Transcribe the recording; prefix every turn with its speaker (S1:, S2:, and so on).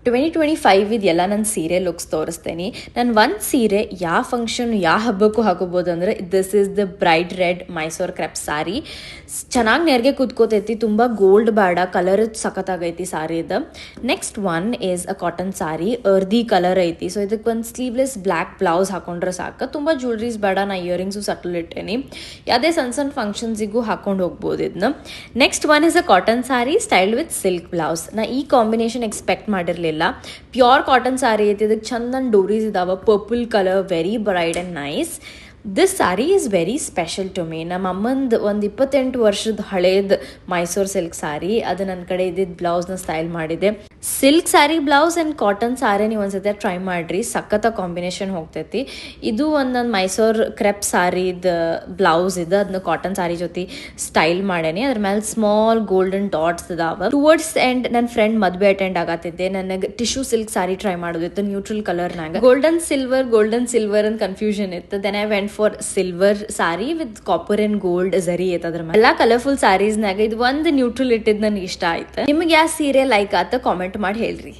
S1: 2025 ಇದೆಲ್ಲ ನನ್ನ ಸೀರೆ ಲುಕ್ಸ್ ತೋರಿಸ್ತೇನೆ. ನಾನು ಒಂದು ಸೀರೆ ಯಾವ ಫಂಕ್ಷನ್ ಯಾವ ಹಬ್ಬಕ್ಕೂ ಹಾಕೋಬೋದು ಅಂದ್ರೆ this is the bright red Mysore crepe sari. ಚೆನ್ನಾಗಿ ನೆರಿಗೆ ಕೂತ್ಕೋತೈತಿ, ತುಂಬ ಗೋಲ್ಡ್ ಬೇಡ, ಕಲರ್ ಸಖತ್ತಾಗೈತಿ ಸಾರಿದು. Next one is a cotton sari, ಅರ್ದಿ ಕಲರ್ ಐತಿ. ಸೊ ಇದಕ್ಕೆ ಒಂದು ಸ್ಲೀವ್ಲೆಸ್ ಬ್ಲ್ಯಾಕ್ ಬ್ಲೌಸ್ ಹಾಕೊಂಡ್ರೆ ಸಾಕು, ತುಂಬ ಜ್ಯುವೆಲ್ರೀಸ್ ಬೇಡ. ನಾ ಇಯರಿಂಗ್ಸು ಸಟ್ಲ್ ಇಟ್ಟೇನಿ, ಯಾವುದೇ ಸಣ್ಣ ಸಣ್ಣ ಫಂಕ್ಷನ್ಸಿಗೂ ಹಾಕೊಂಡು ಹೋಗ್ಬೋದು ಇದನ್ನ. Next one is a cotton sari styled with silk blouse. ನಾ ಈ ಕಾಂಬಿನೇಷನ್ ಎಕ್ಸ್ಪೆಕ್ಟ್ ಮಾಡಿರಲಿಲ್ಲ. ಪ್ಯೂರ್ ಕಾಟನ್ ಸಾರಿ ಐತಿ, ಇದಕ್ಕೆ ಚಂದನ್ ಡೋರೀಸ್ ಇದಾವ, purple colour, very bright and nice. This sari is very special to me. ನಮ್ಮ ಅಮ್ಮಂದು ಒಂದು 28 ವರ್ಷದ ಹಳೇದು ಮೈಸೂರು ಸಿಲ್ಕ್ ಸಾರಿ, ಅದು ನನ್ನ ಕಡೆ ಇದ್ದಿದ್ದು ಬ್ಲೌಸ್ನ ಸ್ಟೈಲ್ ಮಾಡಿದೆ. Silk sari blouse and cotton sari ನೀವು ಒಂದ್ಸತಿ ಟ್ರೈ ಮಾಡಿರಿ, ಸಖತ್ತ ಕಾಂಬಿನೇಷನ್ ಹೋಗ್ತೈತಿ. ಇದು ಒಂದೊಂದು ಮೈಸೂರು ಕ್ರೆಪ್ ಸಾರಿದ ಬ್ಲೌಸ್ ಇದೆ, ಅದನ್ನ ಕಾಟನ್ ಸಾರಿ ಜೊತೆ ಸ್ಟೈಲ್ ಮಾಡೇನಿ. ಅದ್ರ ಮೇಲೆ ಸ್ಮಾಲ್ ಗೋಲ್ಡನ್ ಡಾಟ್ಸ್ ಇದಾವ. ಟುವರ್ಡ್ಸ್ ಎಂಡ್ ನನ್ನ ಫ್ರೆಂಡ್ ಮದುವೆ ಅಟೆಂಡ್ ಆಗತ್ತಿದ್ದೆ, ನನಗೆ ಟಿಶ್ಯೂ ಸಿಲ್ಕ್ ಸಾರಿ ಟ್ರೈ ಮಾಡೋದಿತ್ತು ನ್ಯೂಟ್ರಲ್ ಕಲರ್ನಾಗ. ಗೋಲ್ಡನ್ ಸಿಲ್ವರ್ ಅಂತ ಕನ್ಫ್ಯೂಷನ್ ಇತ್ತು. Then I went for silver sari with copper and gold zari ಐತೆ ಅದ್ರ ಮೇಲೆ. ಎಲ್ಲ ಕಲರ್ಫುಲ್ ಸಾರೀಸ್ನಾಗ ಇದು ಒಂದು ನ್ಯೂಟ್ರಲ್ ಇಟ್ಟಿದ್ದು ನನಗೆ ಇಷ್ಟ ಆಯ್ತು. ನಿಮ್ಗೆ ಯಾವ ಸೀರೆ ಲೈಕ್ ಆತ ಕಾಮೆಂಟ್ ಮಾಡಿ ಹೇಳ್ರಿ.